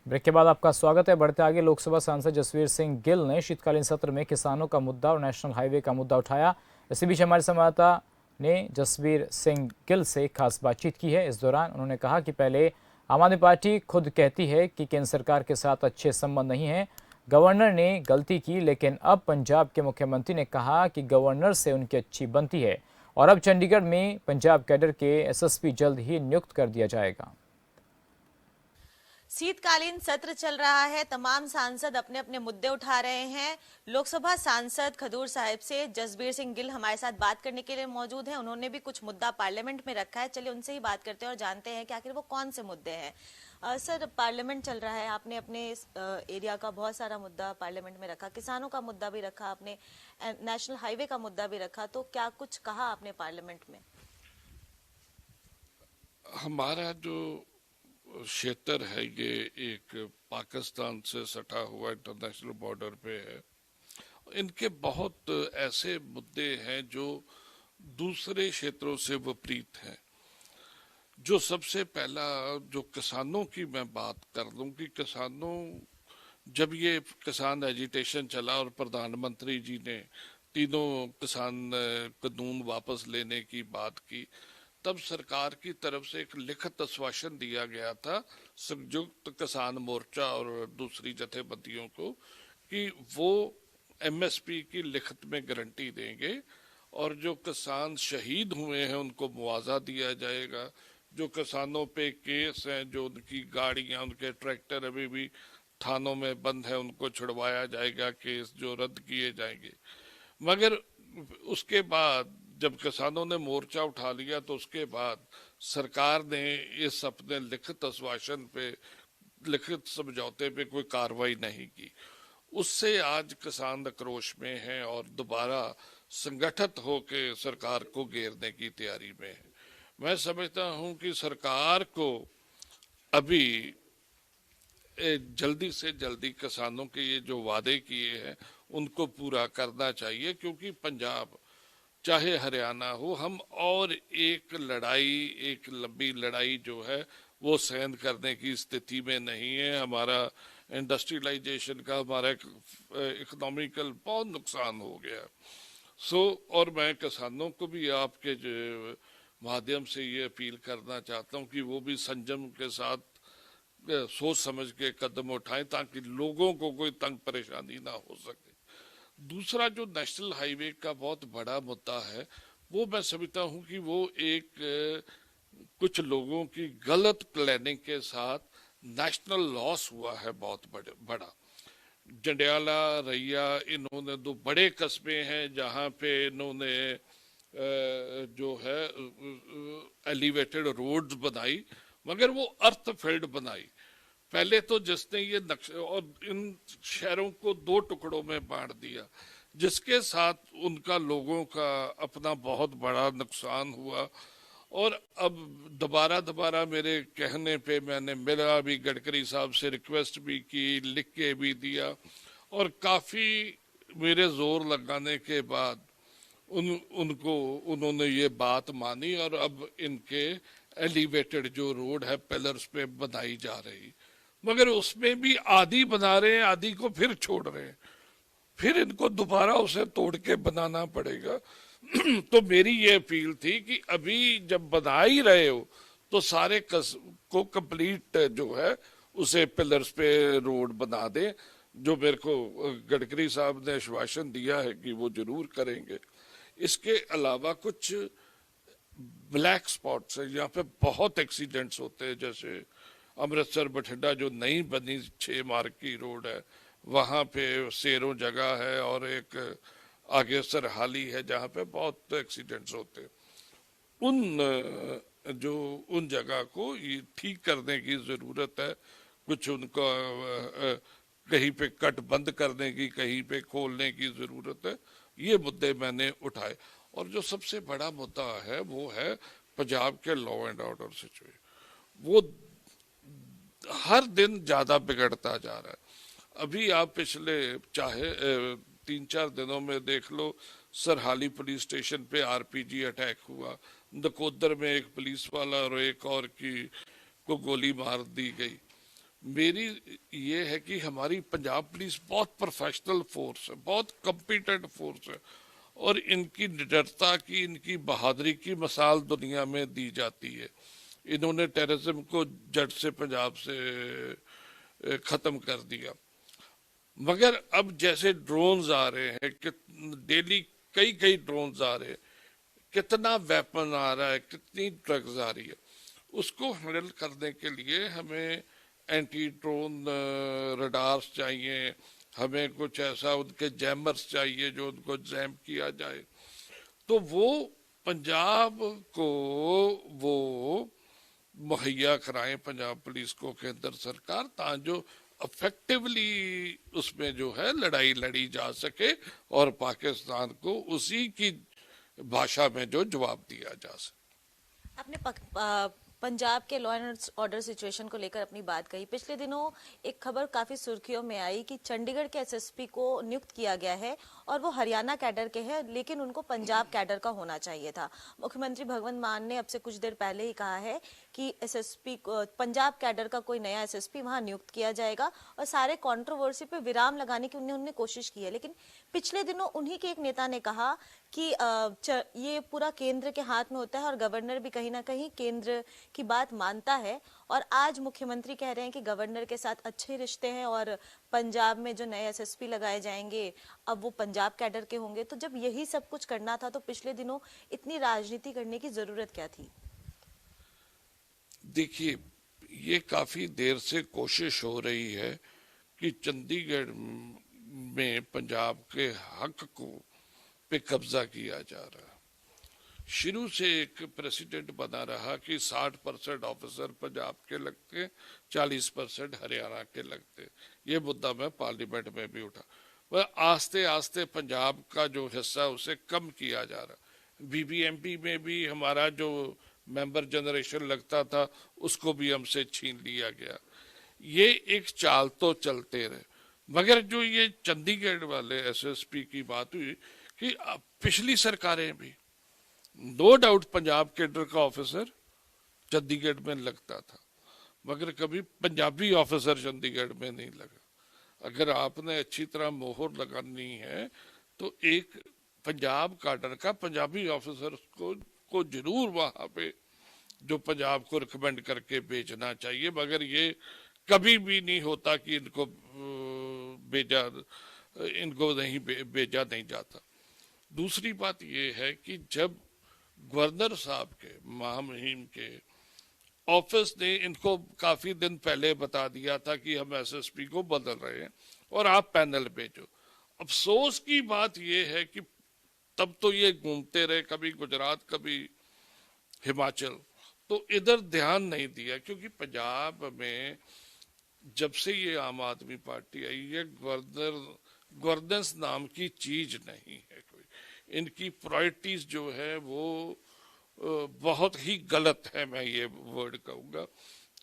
Break के बाद आपका स्वागत है। बढ़ते आगे, लोकसभा सांसद जसवीर सिंह गिल ने शीतकालीन सत्र में किसानों का मुद्दा और नेशनल हाईवे का मुद्दा उठाया। इसी बीच हमारे संवाददाता ने जसवीर सिंह गिल से खास बातचीत की है। इस दौरान उन्होंने कहा कि पहले आम आदमी पार्टी खुद कहती है कि केंद्र सरकार के साथ अच्छे संबंध नहीं है, गवर्नर ने गलती की, लेकिन अब पंजाब के मुख्यमंत्री ने कहा कि गवर्नर से उनकी अच्छी बनती है और अब चंडीगढ़ में पंजाब कैडर के एसएसपी जल्द ही नियुक्त कर दिया जाएगा। शीतकालीन सत्र चल रहा है। तमाम सांसद अपने अपने मुद्दे उठा रहे हैं। लोकसभा सांसद खडूर साहिब से जसबीर सिंह गिल हमारे साथ बात करने के लिए मौजूद हैं। उन्होंने भी कुछ मुद्दा पार्लियामेंट में रखा है। चलिए उनसे ही बात करते हैं और जानते हैं कि आखिर वो कौन से मुद्दे हैं। सर, पार्लियामेंट चल रहा है, आपने अपने एरिया का बहुत सारा मुद्दा पार्लियामेंट में रखा, किसानों का मुद्दा भी रखा आपने, नेशनल हाईवे का मुद्दा भी रखा, तो क्या कुछ कहा आपने पार्लियामेंट में? हमारा जो क्षेत्र है ये एक पाकिस्तान से सटा हुआ इंटरनेशनल बॉर्डर पे है। इनके बहुत ऐसे मुद्दे हैं जो दूसरे क्षेत्रों से विपरीत हैं। जो सबसे पहला जो किसानों की मैं बात कर लूं कि किसानों, जब ये किसान एजिटेशन चला और प्रधानमंत्री जी ने तीनों किसान कानून वापस लेने की बात की, तब सरकार की तरफ से एक लिखित आश्वासन दिया गया था संयुक्त किसान मोर्चा और दूसरी जथेबंदियों को कि वो एमएसपी की लिखित में गारंटी देंगे और जो किसान शहीद हुए हैं उनको मुआवजा दिया जाएगा। जो किसानों पे केस हैं, जो उनकी गाड़ियां, उनके ट्रैक्टर अभी भी थानों में बंद है, उनको छुड़वाया जाएगा, केस जो रद्द किए जाएंगे। मगर उसके बाद जब किसानों ने मोर्चा उठा लिया तो उसके बाद सरकार ने इस अपने लिखित आश्वासन पे, लिखित समझौते पे कोई कार्रवाई नहीं की। उससे आज किसान आक्रोश में हैं और दोबारा संगठित होकर सरकार को घेरने की तैयारी में है। मैं समझता हूं कि सरकार को अभी जल्दी से जल्दी किसानों के ये जो वादे किए हैं उनको पूरा करना चाहिए, क्योंकि पंजाब चाहे हरियाणा हो, हम और एक लड़ाई, एक लंबी लड़ाई जो है वो सहन करने की स्थिति में नहीं है। हमारा इंडस्ट्रियलाइजेशन का, हमारा इकोनॉमिकल बहुत नुकसान हो गया। और मैं किसानों को भी आपके माध्यम से ये अपील करना चाहता हूँ कि वो भी संयम के साथ सोच समझ के कदम उठाएं ताकि लोगों को कोई तंग परेशानी ना हो सके। दूसरा जो नेशनल हाईवे का बहुत बड़ा मुद्दा है, वो मैं समझता हूँ कि वो एक कुछ लोगों की गलत प्लानिंग के साथ नेशनल लॉस हुआ है बहुत बड़ा। जंडियाला, रैया, इन्होंने दो बड़े कस्बे हैं जहाँ पे इन्होंने जो है एलिवेटेड रोड्स बनाई, मगर वो अर्थ फील्ड बनाई। पहले तो जिसने ये नक्शा और इन शहरों को दो टुकड़ों में बांट दिया, जिसके साथ उनका लोगों का अपना बहुत बड़ा नुकसान हुआ। और अब दोबारा दोबारा मेरे कहने पे मैंने मिला भी, गडकरी साहब से रिक्वेस्ट भी की, लिख के भी दिया, और काफी मेरे जोर लगाने के बाद उन्होंने ये बात मानी और अब इनके एलिवेटेड जो रोड है पिलर्स पे बनाई जा रही। मगर उसमें भी आधी बना रहे हैं, आधी को फिर छोड़ रहे हैं, फिर इनको दोबारा उसे तोड़ के बनाना पड़ेगा। तो मेरी ये अपील थी कि अभी जब बना ही रहे हो तो सारे को कंप्लीट जो है उसे पिलर्स पे रोड बना दे, जो मेरे को गडकरी साहब ने आश्वासन दिया है कि वो जरूर करेंगे। इसके अलावा कुछ ब्लैक स्पॉट्स है, यहाँ पे बहुत एक्सीडेंट्स होते हैं, जैसे अमृतसर बठिंडा जो नई बनी 6 मार्ग की रोड है, वहाँ पे सेरों जगह है और एक आगे सरहाली है जहाँ पे बहुत एक्सीडेंट्स होते हैं। उन जगह को ये ठीक करने की ज़रूरत है। कुछ उनका कहीं पे कट बंद करने की, कहीं पे खोलने की ज़रूरत है। ये मुद्दे मैंने उठाए। और जो सबसे बड़ा मुद्दा है वो है पंजाब के लॉ एंड ऑर्डर सिचुएशन। वो हर दिन ज्यादा बिगड़ता जा रहा है। अभी आप पिछले चाहे 3-4 दिनों में देख लो, सरहाली पुलिस स्टेशन पे आरपीजी अटैक हुआ, नकोदर में एक पुलिस वाला और एक और की को गोली मार दी गई। मेरी ये है कि हमारी पंजाब पुलिस बहुत प्रोफेशनल फोर्स है, बहुत कॉम्पिटेंट फोर्स है, और इनकी निडरता की, इनकी बहादुरी की मिसाल दुनिया में दी जाती है। इन्होंने टेररिज्म को जड़ से पंजाब से खत्म कर दिया। मगर अब जैसे ड्रोन्स आ रहे हैं कि डेली कई कई ड्रोन्स आ रहे हैं, कितना वेपन आ रहा है, कितनी ड्रग्स आ रही है, उसको हैंडल करने के लिए हमें एंटी ड्रोन रडार्स चाहिए, हमें कुछ ऐसा उनके जैमर्स चाहिए जो उनको जैम किया जाए। तो वो पंजाब को वो मुहैया कराएं पंजाब पुलिस को केंद्र सरकार, ताकि इफेक्टिवली उसमें जो है लड़ाई लड़ी जा सके और पाकिस्तान को उसी की भाषा में जो जवाब दिया जा सके। आपने पंजाब के लॉ एंड ऑर्डर सिचुएशन को लेकर अपनी बात कही। पिछले दिनों एक खबर काफी सुर्खियों में आई कि चंडीगढ़ के एसएसपी को नियुक्त किया गया है और वो हरियाणा कैडर के हैं, लेकिन उनको पंजाब कैडर का होना चाहिए था। मुख्यमंत्री भगवंत मान ने अब से कुछ देर पहले ही कहा है कि एसएसपी पंजाब कैडर का कोई नया एसएसपी वहां नियुक्त किया जाएगा और सारे कंट्रोवर्सी पे विराम लगाने की उन्होंने कोशिश की है। लेकिन पिछले दिनों उन्हीं के एक नेता ने कहा कि ये पूरा केंद्र के हाथ में होता है और गवर्नर भी कहीं ना कहीं केंद्र की बात मानता है। और आज मुख्यमंत्री कह रहे हैं कि गवर्नर के साथ अच्छे रिश्ते हैं और पंजाब में जो नए एसएसपी लगाए जाएंगे अब वो पंजाब कैडर के होंगे। तो जब यही सब कुछ करना था तो पिछले दिनों इतनी राजनीति करने की जरूरत क्या थी? देखिए, ये काफी देर से कोशिश हो रही है कि चंडीगढ़ में पंजाब के हक को पे कब्जा किया जा रहा है। शुरू से एक प्रेसिडेंट बना रहा कि 60% ऑफिसर पंजाब के लगते, 40% हरियाणा के लगते। ये मुद्दा मैं पार्लियामेंट में भी उठा। वह आस्ते आस्ते पंजाब का जो हिस्सा उसे कम किया जा रहा। बीबीएमपी में भी हमारा जो मेंबर जनरेशन लगता था उसको भी हमसे छीन लिया गया। ये एक चाल तो चलते रहे। मगर जो ये चंडीगढ़ वाले एसएसपी की बात हुई कि पिछली सरकारें भी नो डाउट पंजाब कैडर का ऑफिसर चंडीगढ़ में लगता था, मगर कभी पंजाबी ऑफिसर चंडीगढ़ में नहीं लगा। अगर आपने अच्छी तरह मोहर लगानी है तो एक पंजाब कैडर का पंजाबी ऑफिसर को जरूर वहां पे जो पंजाब को रिकमेंड करके भेजना चाहिए। मगर ये कभी भी नहीं होता कि इनको नहीं भेजा नहीं जाता। दूसरी बात ये है कि जब गवर्नर साहब के महामहिम के ऑफिस ने इनको काफी दिन पहले बता दिया था कि हम एसएसपी को बदल रहे हैं और आप पैनल भेजो। अफसोस की बात यह है कि तब तो ये घूमते रहे, कभी गुजरात कभी हिमाचल, तो इधर ध्यान नहीं दिया। क्योंकि पंजाब में जब से ये आम आदमी पार्टी आई है गवर्नेंस नाम की चीज नहीं है कोई। इनकी प्रायोरिटीज जो है वो बहुत ही गलत है, मैं ये वर्ड कहूंगा।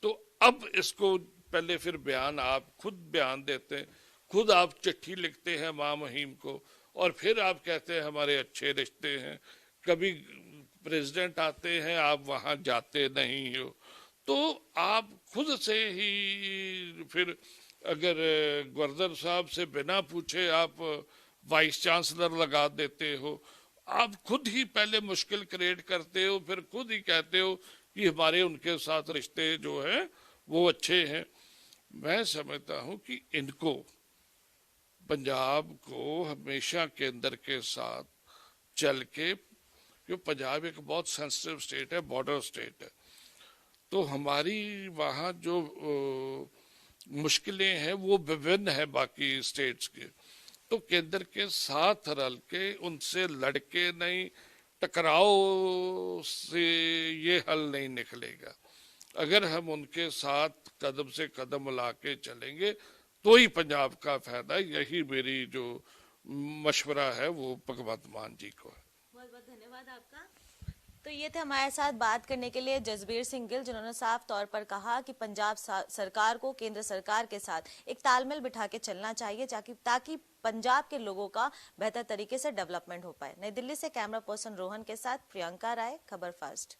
तो अब इसको पहले फिर बयान आप खुद बयान देते हैं, खुद आप चिट्ठी लिखते हैं महामहिम को और फिर आप कहते हैं हमारे अच्छे रिश्ते हैं। कभी प्रेसिडेंट आते हैं आप वहां जाते नहीं हो। तो आप खुद से ही फिर अगर गवर्नर साहब से बिना पूछे आप वाइस चांसलर लगा देते हो, आप खुद ही पहले मुश्किल क्रिएट करते हो, फिर खुद ही कहते हो कि हमारे उनके साथ रिश्ते जो है वो अच्छे हैं। मैं समझता हूं कि इनको पंजाब को हमेशा केंद्र के साथ चल के, क्योंकि पंजाब एक बहुत सेंसिटिव स्टेट है, बॉर्डर स्टेट है, तो हमारी वहाँ जो मुश्किलें हैं वो विभिन्न है बाकी स्टेट्स के। तो केंद्र के साथ रल के उनसे लड़के नहीं, टकराव से ये हल नहीं निकलेगा। अगर हम उनके साथ कदम से कदम मिला के चलेंगे तो ही पंजाब का फायदा। यही मेरी जो मशवरा है वो भगवंत मान जी को है। बहुत बहुत धन्यवाद आपका। तो ये थे हमारे साथ बात करने के लिए जसबीर सिंह गिल, जिन्होंने साफ तौर पर कहा कि पंजाब सरकार को केंद्र सरकार के साथ एक तालमेल बिठा के चलना चाहिए ताकि पंजाब के लोगों का बेहतर तरीके से डेवलपमेंट हो पाए। नई दिल्ली से कैमरा पर्सन रोहन के साथ प्रियंका राय, खबर फर्स्ट।